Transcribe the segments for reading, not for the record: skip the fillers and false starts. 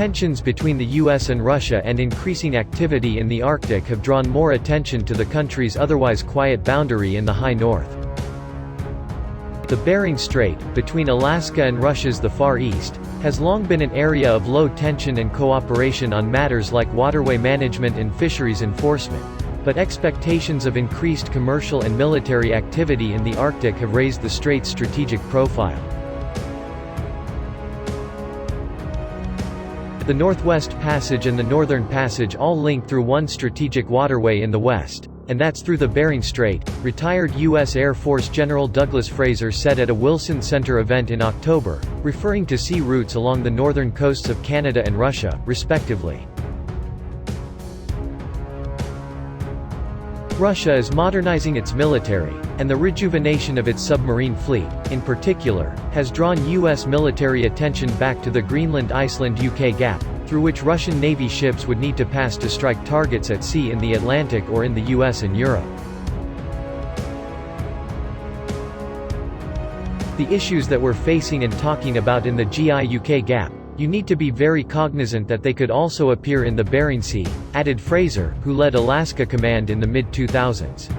Tensions between the US and Russia and increasing activity in the Arctic have drawn more attention to the country's otherwise quiet boundary in the high north. The Bering Strait, between Alaska and Russia's the Far East, has long been an area of low tension and cooperation on matters like waterway management and fisheries enforcement. But expectations of increased commercial and military activity in the Arctic have raised the strait's strategic profile. The Northwest Passage and the Northern Passage all link through one strategic waterway in the west, and that's through the Bering Strait, retired U.S. Air Force General Douglas Fraser said at a Wilson Center event in October, referring to sea routes along the northern coasts of Canada and Russia, respectively. Russia is modernizing its military, and the rejuvenation of its submarine fleet, in particular, has drawn U.S. military attention back to the Greenland-Iceland-UK gap, through which Russian Navy ships would need to pass to strike targets at sea in the Atlantic or in the US and Europe. The issues that we're facing and talking about in the GI-UK gap, you need to be very cognizant that they could also appear in the Bering Sea, added Fraser, who led Alaska Command in the mid-2000s.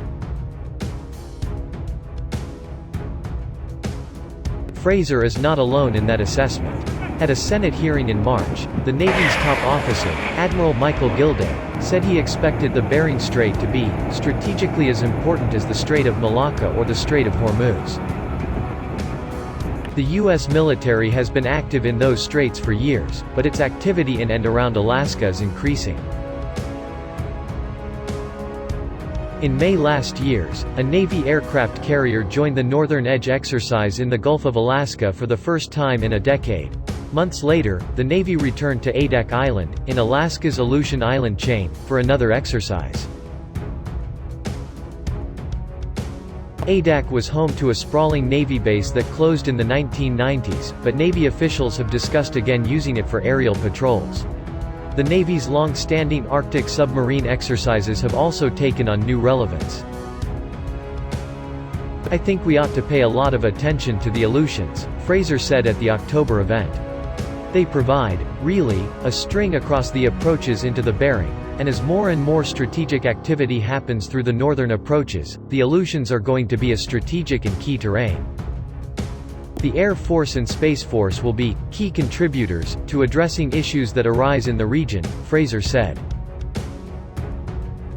Fraser is not alone in that assessment. At a Senate hearing in March, the Navy's top officer, Admiral Michael Gilday, said he expected the Bering Strait to be strategically as important as the Strait of Malacca or the Strait of Hormuz. The U.S. military has been active in those straits for years, but its activity in and around Alaska is increasing. In May last year, a Navy aircraft carrier joined the Northern Edge exercise in the Gulf of Alaska for the first time in a decade. Months later, the Navy returned to Adak Island, in Alaska's Aleutian Island chain, for another exercise. Adak was home to a sprawling Navy base that closed in the 1990s, but Navy officials have discussed again using it for aerial patrols. The Navy's long-standing Arctic submarine exercises have also taken on new relevance. "I think we ought to pay a lot of attention to the Aleutians," Fraser said at the October event. "They provide, really, a string across the approaches into the Bering, and as more and more strategic activity happens through the northern approaches, the Aleutians are going to be a strategic and key terrain. The Air Force and Space Force will be key contributors to addressing issues that arise in the region," Fraser said.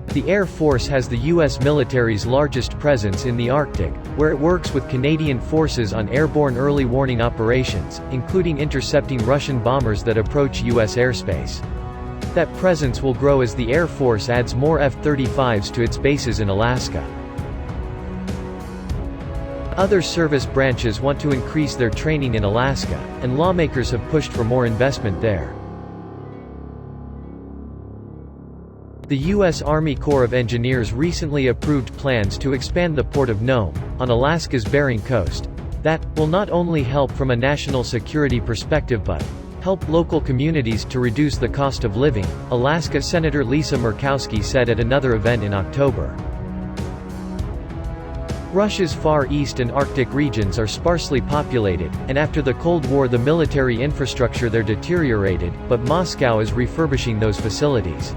The Air Force has the U.S. military's largest presence in the Arctic, where it works with Canadian forces on airborne early warning operations, including intercepting Russian bombers that approach U.S. airspace. That presence will grow as the Air Force adds more F-35s to its bases in Alaska. Other service branches want to increase their training in Alaska, and lawmakers have pushed for more investment there. The U.S. Army Corps of Engineers recently approved plans to expand the port of Nome, on Alaska's Bering coast. That will not only help from a national security perspective but help local communities to reduce the cost of living, Alaska Senator Lisa Murkowski said at another event in October. Russia's Far East and Arctic regions are sparsely populated, and after the Cold War the military infrastructure there deteriorated, but Moscow is refurbishing those facilities.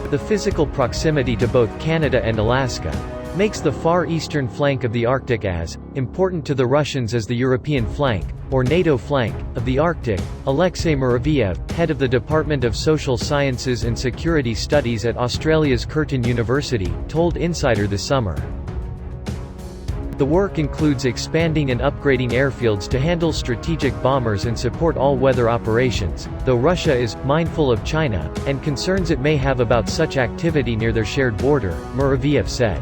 The physical proximity to both Canada and Alaska makes the far eastern flank of the Arctic as important to the Russians as the European flank, or NATO flank, of the Arctic, Alexei Muraviev, head of the Department of Social Sciences and Security Studies at Australia's Curtin University, told Insider this summer. The work includes expanding and upgrading airfields to handle strategic bombers and support all-weather operations, though Russia is mindful of China, and concerns it may have about such activity near their shared border, Muraviev said.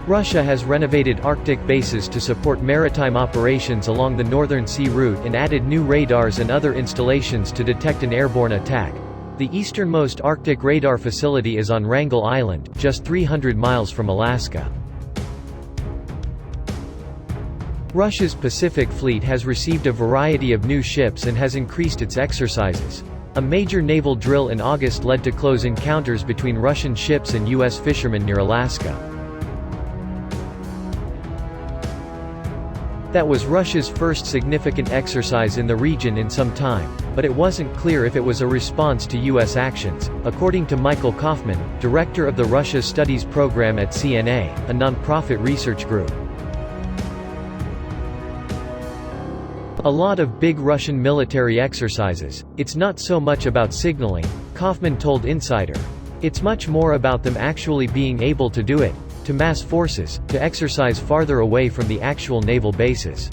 Russia has renovated Arctic bases to support maritime operations along the Northern Sea Route and added new radars and other installations to detect an airborne attack. The easternmost Arctic radar facility is on Wrangel Island, just 300 miles from Alaska. Russia's Pacific Fleet has received a variety of new ships and has increased its exercises. A major naval drill in August led to close encounters between Russian ships and U.S. fishermen near Alaska. That was Russia's first significant exercise in the region in some time, but it wasn't clear if it was a response to U.S. actions, according to Michael Kaufman, director of the Russia Studies program at CNA, a nonprofit research group. A lot of big Russian military exercises, it's not so much about signaling, Kaufman told Insider. It's much more about them actually being able to do it, to mass forces, to exercise farther away from the actual naval bases.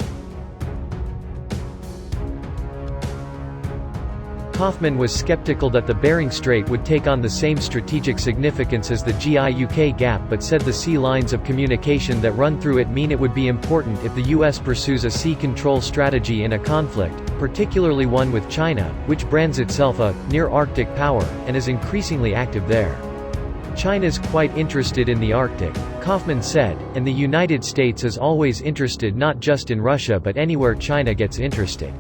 Kaufman was skeptical that the Bering Strait would take on the same strategic significance as the GI-UK gap, but said the sea lines of communication that run through it mean it would be important if the US pursues a sea control strategy in a conflict, particularly one with China, which brands itself a near-Arctic power, and is increasingly active there. China's quite interested in the Arctic, Kaufman said, and the United States is always interested not just in Russia but anywhere China gets interested.